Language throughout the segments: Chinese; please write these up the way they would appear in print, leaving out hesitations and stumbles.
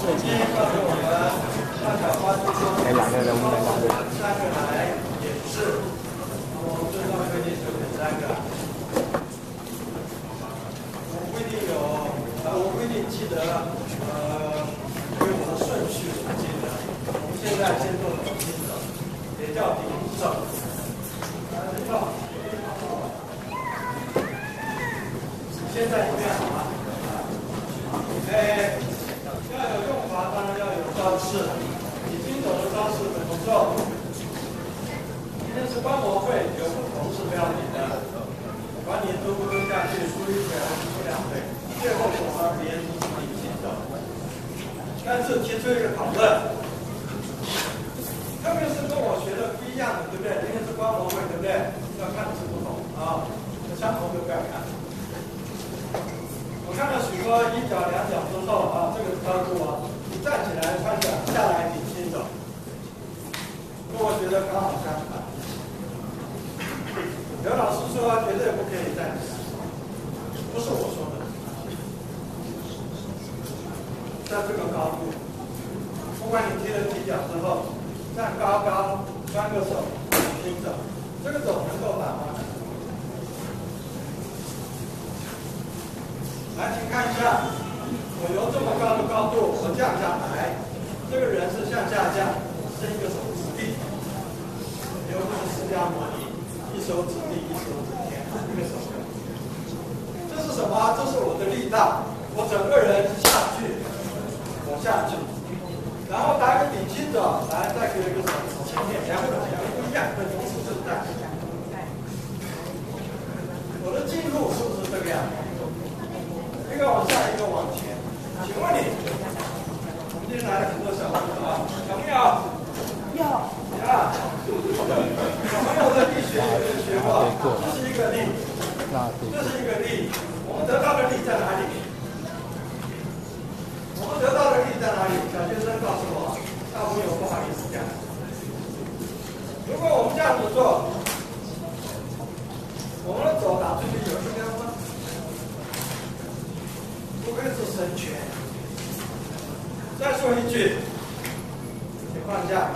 今天告诉我们，大小花之中，我们3个来演示。我们最终规定就选3个。我规定记得，因为我的顺序我记得。我们现在先做顶心手，也叫顶手。现在怎么样啊？要有用法，当然要有招式。你经手的招式怎么做？今天是观摩会，有不同是不要紧的。管你蹲不蹲下去，输1腿还是输2腿，最后总而言之是你经手。但是提出一个讨论，特别是跟我学的不一样的，对不对？今天是观摩会，对不对？要看的是不同啊，相同就不要看。我看到许多1脚2脚之后啊，这个高度啊，你站起来穿脚下来顶心手，跟我觉得刚好相反。刘老师说绝对不可以站起来，不是我说的。在这个高度，不管你踢了几脚之后，站高高，端个手，顶手，这个手能够打吗？来，请看一下，我由这么高的高度，我降下来，这个人是向下降，伸一个手指地，由这个释迦牟尼，一手指地，一手指天，一个手。这是什么？这是我的力道，我整个人下去，我下去，然后打个顶心手，来再给一个手指前面，两个不一样，同时震荡。我的进入是不是这个样子？一个往下，一个往前。请问你，我们今天来了很多小朋友啊，有没有？有。啊。小朋友的力学有没有学过？这是一个力，这是一个力。我们得到的力在哪里？我们得到的力在哪里？小学生告诉我，大朋友不好意思讲。如果我们这样子做，我们的手打出去有力量吗？不愧是神拳。再说一句，情况下，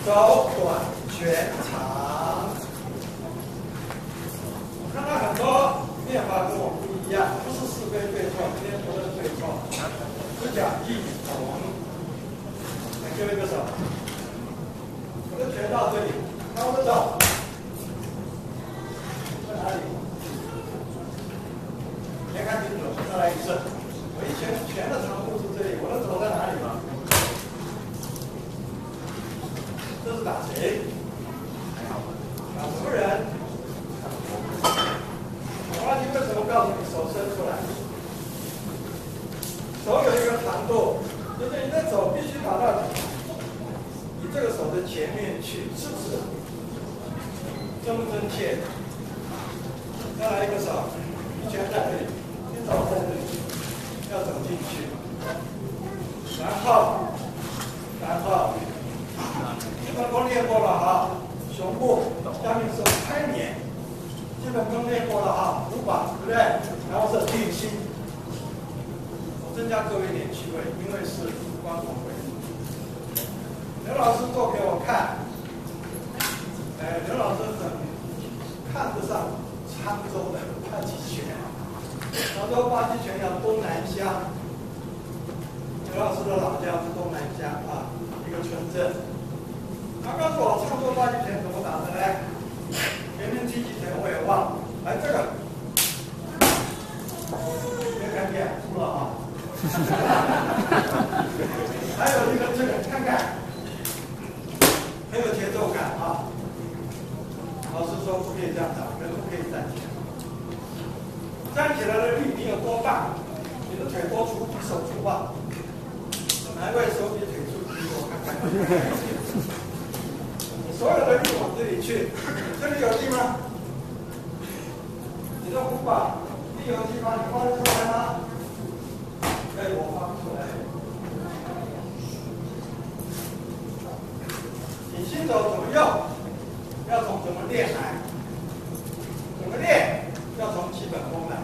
手短拳长。我看到很多练法跟我不一样，不是是非对错，今天不论对错，只讲异同。来，给我一个手，我的拳到这里，看我的手在哪里？没看清楚，再来一次。我一拳的长度是这里，我的手在哪里吗？这是打谁？打什么人？我问你为什么告诉你手伸出来？手有一个长度，就是你的手必须打到你这个手的前面去，是不是？真不真切？再来一个手，一拳在这里。手在这里，要走进去，然后基本功练过了哈，胸部下面是开捻，基本功练过了哈，无法对不对？然后是定心，我增加各位一点趣味，因为是观摩会，刘老师做给我看，刘老师很看不上沧州的太极拳。常州八极拳叫东南乡，刘老师的老家是东南乡啊，一个村镇。他告诉我常州八极拳怎么打的呢？前面踢几拳我也忘了，来这个，别看见输了啊。还有一个这个，看看，很有节奏感啊。老师说不可以这样打，人不可以站起来。站起来的力你有多大？你的腿多粗，比手粗吧？难怪手比腿粗，比我看看。你所有的力往这里去，这里有力吗？你的虎把力有地方，你发得出来吗？我发不出来。你新手怎么用？要从怎么练来？怎么练？要从基本功来。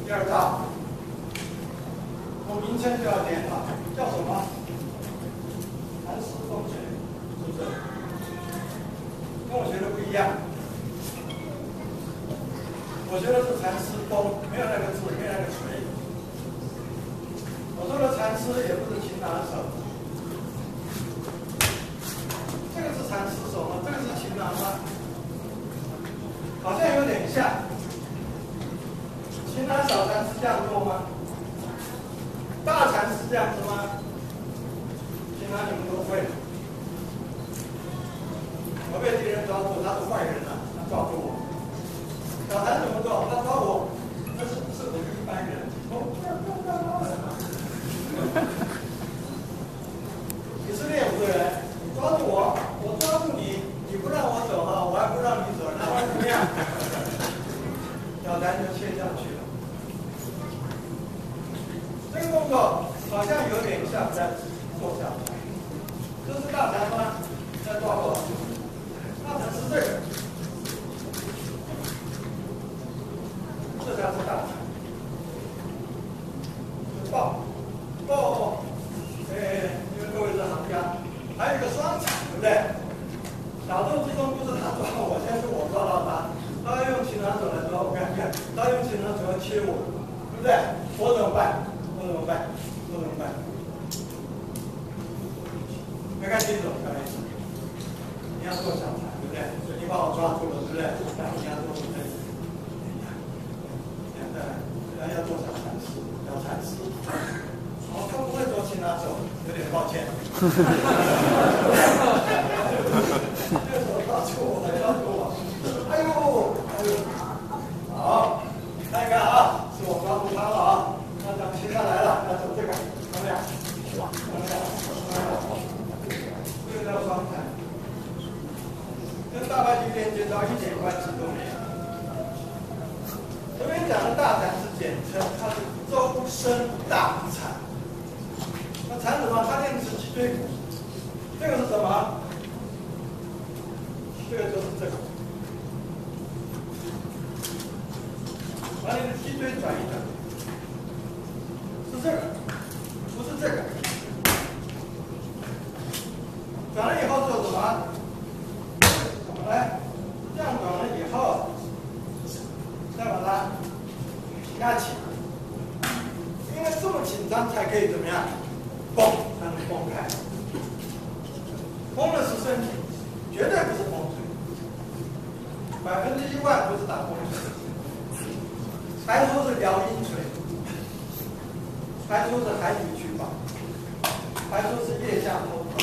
第二道，我名称就要点好，叫什么？蚕丝风水，是不是？跟我学的不一样。我学的是蚕丝风，没有那个字，没有那个锤。我说的蚕丝也不是擒拿手，这个是蚕丝手吗？这个是擒拿吗？好像有点像。擒拿小蚕是这样做吗？大蚕是这样子吗？擒拿你们都会。我被敌人抓住，他是坏人了，他抓住我。小蚕怎么做？他抓我，那是不是我一般人？以色列5个人，你抓住我，我抓住你，你不让我走哈，我还不让你走，那会怎么样？小蚕就切下去了。这个动作好像有点像在做小蚕，这是大蚕吗？在抓我，大蚕是这个，这才是大蚕。抱，因为各位是行家，还有一个双铲，对不对？打斗之中不是他抓我，先是我抓到他，他要用擒拿手来抓我，看，他用擒拿手要切我，对不对？我怎么办？没看清楚，不好意思。你要做小蚕，对不对？你把我抓住了，对不对？那你要做什么？要做小蚕丝，小蚕丝。我刚不会做擒拿手，有点抱歉。这个手抓住我，哎呦，好，看一看啊，是我抓住他了啊。那咱们现在来了，要走这个，怎么样？这个叫双蚕，跟大白鱼连接到一点关系都没有。这边讲的大蚕是简称，它是周身大蚕。那蚕什么？它练的是脊椎骨。这个是什么？这个就是这个。把你的脊椎转一转，是这个，不是这个。转了以后做什么？怎么来？这样转了以后，再把它压起来，因为这么紧张才可以怎么样？绷，才能绷开。绷的是身体，绝对不是绷腿，100%不是打绷腿。还说是撩阴腿，还说是海底曲法，还说是腋下偷法，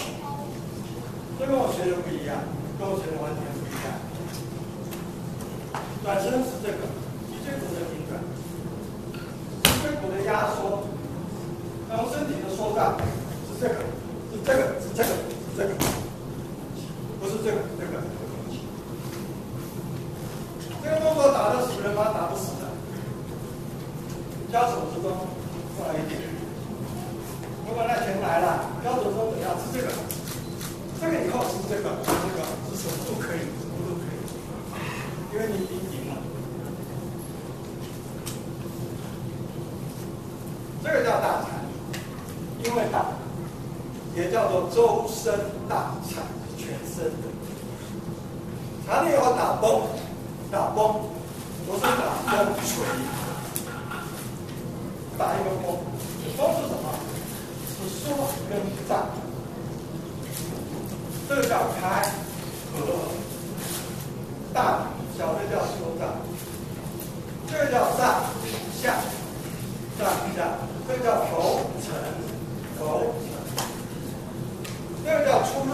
这跟我学的不一样，跟我学的完全不一样。转身是这个，脊椎骨的拧转，脊椎骨的压缩，然后身体的缩张是这个，是这个，是这个，是这个，不是这个，这个。这个动作打得死人吗？打不死的。交手之中过来一点，如果那拳来了，交手中怎样？是这个，这个以后是这个，是什么都可以，什么都可以，因为你已经赢了。这个叫大蚕，因为大，也叫做周身大蚕，全身的。蚕也要打崩，不是打崩锤。打一个风，风是什么？是缩跟张。这个叫开合，大小的叫缩张。这个叫上下，这个叫头沉，这个叫出入，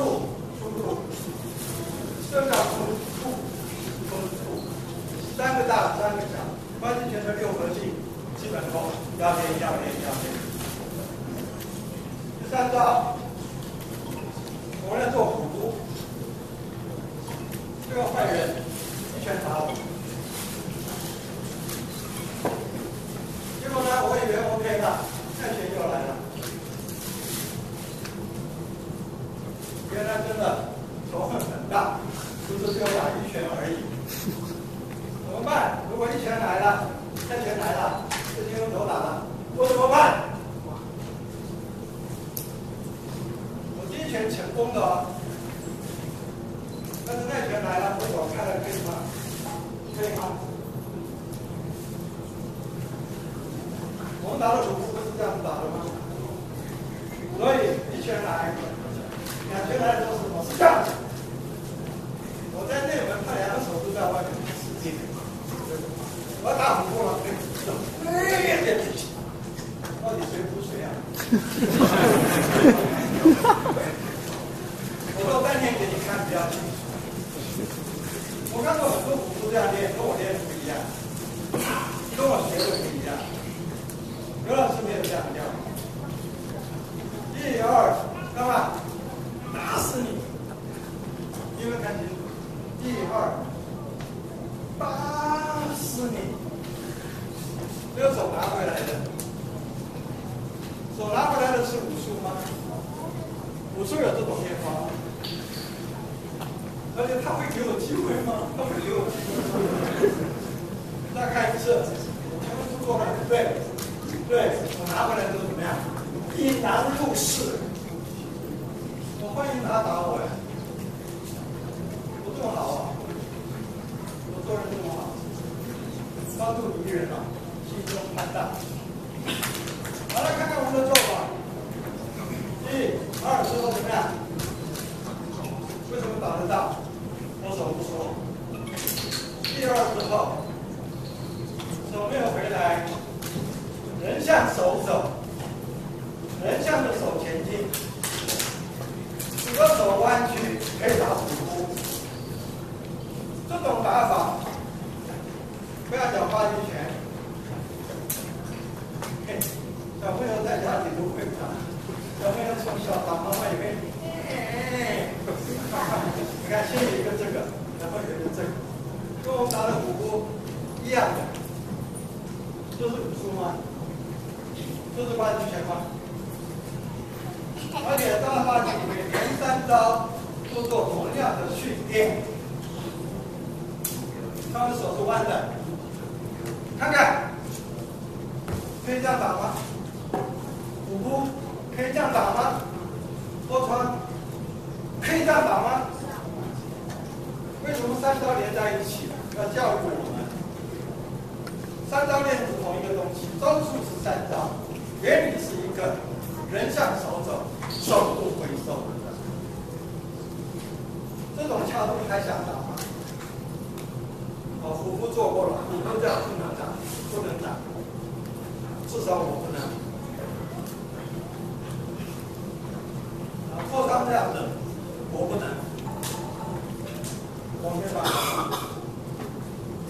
这个叫出，三个大，三个小，关节拳的6合劲。基本功要练。第3招，我们要做虎扑。这个坏人一拳打我，结果呢，我以为 OK 了，再拳又来了。原来真的仇恨很大，不是只有打1拳而已。怎么办？如果1拳来了，再拳来了。这就用手打了，我怎么办？们打的虎扑不是这样子打的吗？所以一拳来，两拳来的时候是什么？是这样子。我在内门，他两个手都在外面使劲。我要打虎扑了，到底谁扑谁啊？我说半天给你看比较清楚。我看过很多虎扑这样练，跟我练的不一样，跟我学的不一样。刘老师没有这样教。1、2，干嘛？打死你！有没有看清楚？1、2，打死你！这个手拿回来的，手拿回来的是武术吗？武术有这种练法，而且他会给我机会吗？他会给我机会吗？再看一次，我前面是做的对，我拿回来之后怎么样？一男入室，我欢迎他打我呀！我这么好啊，我做人这么好，帮助你一人啊，心中坦荡。好了，看看我们的做法。1、2之后怎么样？为什么打得到？我手不说。1、2之后，手没有回来，人向手走，人向着手前进，整个手弯曲可以打虎扑。这种打法，不要讲发击拳。小朋友在家里都会打，小朋友从小打妈妈也会，你看先有一个这个，然后有一个这个，跟我们打的虎扑一样的，这是武术吗？这是发击拳吗？而且大发击里面连3招都做同样的训练，他们手是弯的，看看，可以这样打吗？虎扑可以这样打吗？多川可以这样打吗？为什么3招连在一起？要教育我们，3招练是同一个东西，招数是3招，原理是一个，人向手走，手不回收。这种强度还想打吗？虎扑做过了，虎扑这样不能打，不能打，至少我不能。破伤这样的，我不能，我没办法。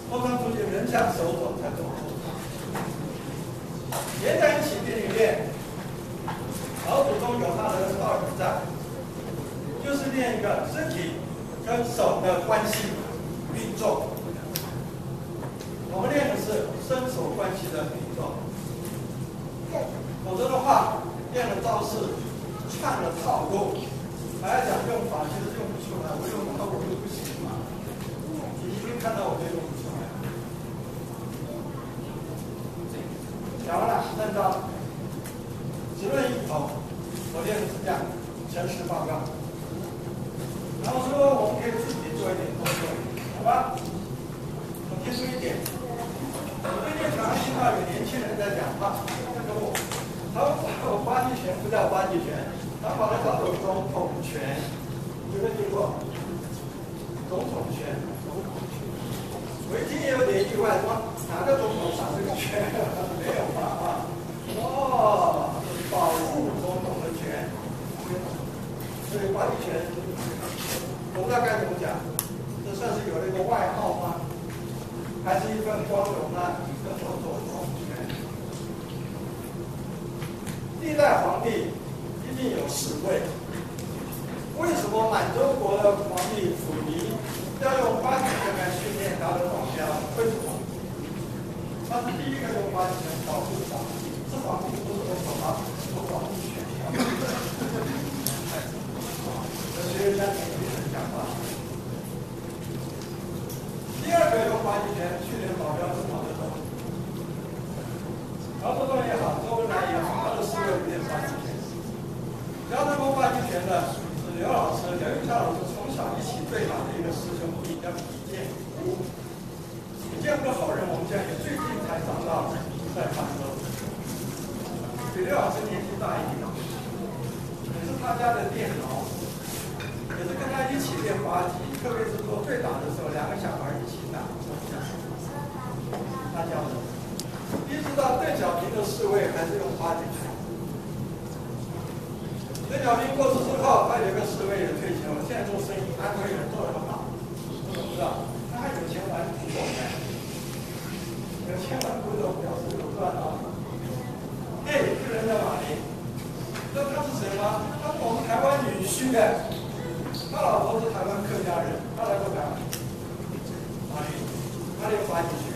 破伤出去，人向手走才做破伤。连在一起给你练，老祖宗有他的道理在，就是练一个身体跟手的关系运动。我们练的是身手关系的运动，否则的话，练的招式。串了套路，还要讲用法，其实用不出来。我用它我就不行嘛。你一定看到我就用不出来。讲完了，3招，只论一头，我练的是这样，诚实报告。然后说我们可以自己做一点动作，好吧？我提出一点，我最近常常听到有年轻人在讲话，他跟我，他说我发击拳不叫发击拳。他把它叫做总统拳，有没有听过？总统拳，我一听也有点意外，说哪个总统打这个拳？没有吧？啊，哦，保护总统的权，所以发击拳，我不知道该怎么讲，这算是有了一个外号吗？还是一份光荣呢？叫做总统权。历代皇帝。一定有侍卫。为什么满洲国的皇帝溥仪要用发击拳来训练他的皇家？为什么？他是第一个用发击拳保护皇帝，是皇帝不是总统啊，是皇帝拳。学人家听别人讲话。第二个用发击拳训练保镖是毛泽东。毛泽东也好，周恩来也好，他的侍卫不练发击拳。姚德光发击拳的是刘老师、刘玉超老师从小一起对打的一个师兄弟，叫李建武。李建武的后人，我们讲也最近才找到在杭州。刘老师年纪大一点，可是他家的电脑也是跟他一起练八级，特别是做对打的时候，两个小孩一起打，他教的。一直到邓小平的侍卫还是用八级拳。邓小平过世之后，他有一个侍卫也退休了，现在做生意，安徽人做得很好，我怎么知道？他还有钱玩古董呢，有钱玩古董表示有赚啊。哎，这个人在哪里？知道他是谁吗？他是我们台湾女婿的，他老婆是台湾客家人，他来过台湾。哪里？哪里有八级拳？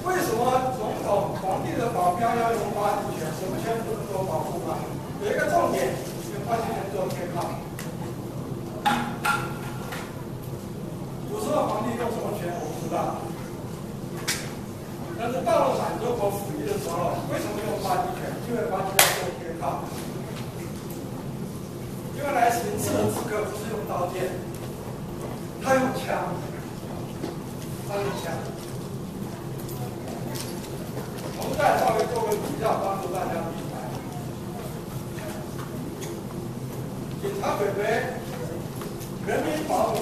为什么总统、皇帝的保镖要用八级拳？什么拳不能做保护吗？有一个重点，用八级拳做偏靠。古时候皇帝用什么拳我不知道，但是到了满洲国溥仪的时候，为什么用八级拳？因为八级拳做偏靠。因为来行刺的刺客不是用刀剑，他用枪，我们再稍微做个比较，帮助大家明白。警察北北、人民保姆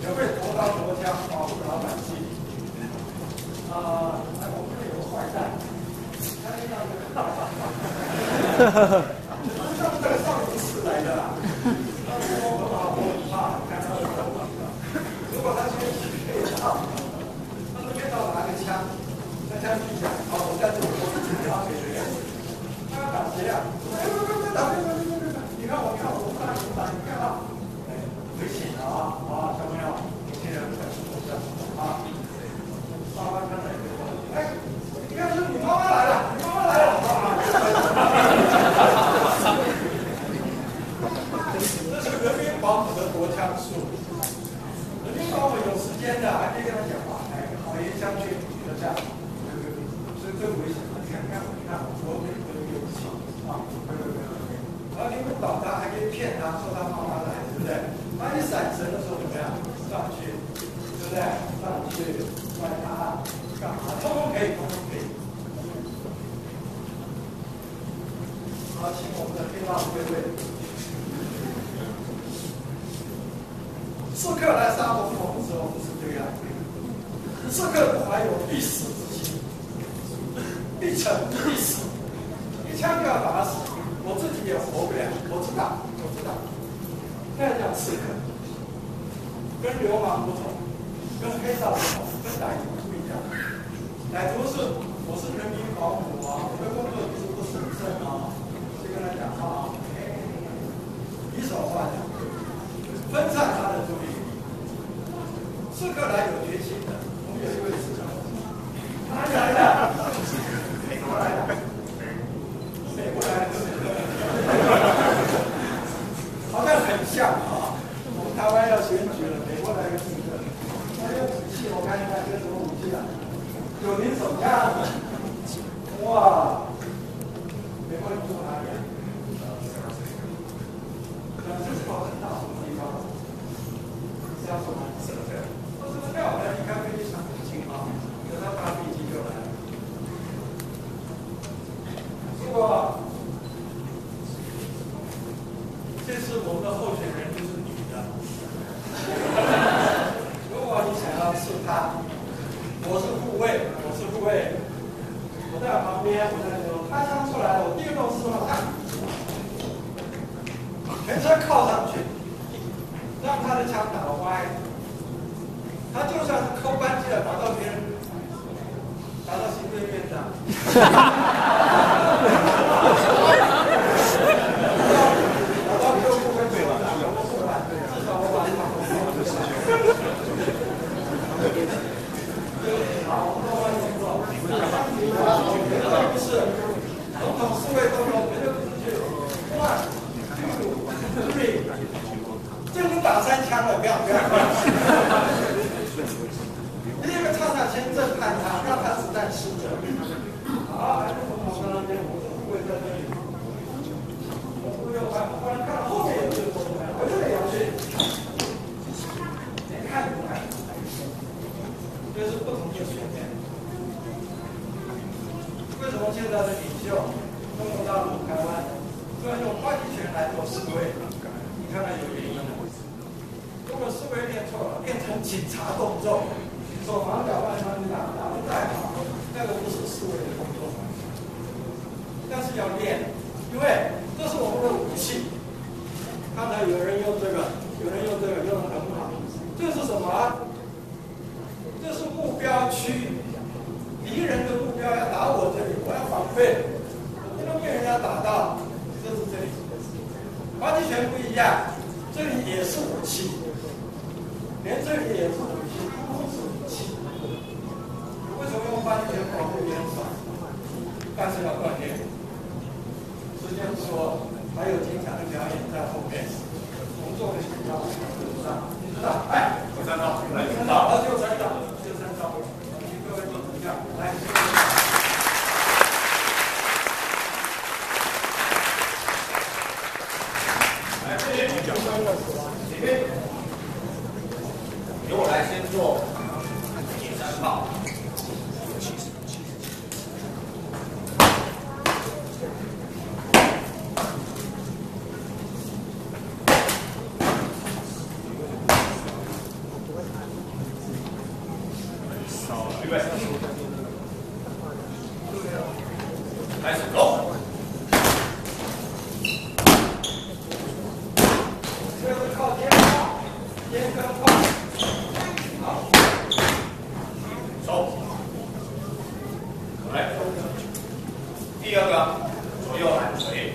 也会夺刀夺枪保护老百姓。我们这有个坏蛋，他那样子，像这个少林寺来的啦。我很好，我很怕，看他的手掌。如果他今天是配套，他是配套拿个枪，那枪举起来，好，我在这里，我是警察北北。他要打谁呀？哎，别打！你看我，我不打，你看啊，危险的啊！小朋友，年轻人不要出手啊！妈妈看到一个，哎，你看，你妈妈来了，你妈妈来了啊！这是人民保姆的夺枪术。人民保姆有时间的，还可以跟他讲话，哎，好言相劝，就这样。所以最危险的，你看，我对不起啊，然后你不倒他，还可以骗他说他妈妈来，对不对？他一闪神的时候怎么样？上去，对不对？上去管他干嘛？通通可以，通通可以。好，请我们的黑老贵贵。刺客来杀总统的时候不是这样，刺客不怀有必死之心，必成必死，一枪就要打死，我自己也活不了，我知道。那叫刺客，跟流氓不同，跟黑道不同，跟歹徒不一样。歹徒是我是人民保姆啊，我的工作一直不审慎啊，就跟他讲话，比手画脚，分散他的注意力。刺客来有决心的，我们有一位刺客，哪里来的？美国来的，美国来的，好像很像啊。我们台湾要选举了，美国来个刺客，他有武器，我看一看这什么武器啊？90手枪，哇！美国人住哪里啊？这是高很大什么地方？是要说哪里？都是漂亮，你看飞机场很近啊，等他发飞机就来了。如果这次我们的候选人就是女的，如果你想要刺她，我是护卫，我在旁边，我在说，他枪出来了，我第一动是什么？全身靠上去，让他的枪打歪。他就算是扣扳机了，打到别人，打到行政院长，打到各部会首长，我不反对，至少我把他好，我们欢迎做。绝对不是总统、侍卫都说，绝对不是去对，这都打3枪了，不要。第一个唱上先震撼他，让他子弹失准。好，还是从我刚刚讲，我是护卫在这里。我不用看，我刚才看到后面有这个，我这里要去。连看都不看，这是不同的水面。为什么现在的领袖中国大陆、台湾，都要用话题权来做思维。你看看有原因吗？如果思维练错了，变成警察动作，手忙脚乱，打得再好，那个不是思维的工作。但是要练，因为这是我们的武器。刚才有人用这个，用得很好。这是什么？这是目标区。敌人的目标要打我这里，我要防备，我不能被人家打到。这是这里，发击权不一样，这里也是武器，连这里也是武器，都是武器。为什么用发击权保护别人少？但是要锻炼。时间不多，还有精彩的表演在后面。我们做的是要上，你知道？哎，第三招，来，第三招，就三招，就三招。请各位做成样，来。来，这里由我来先做第三炮。预备，开始走。这是靠肩炮，肩跟炮。好，手，来。第二个，左右揽锤。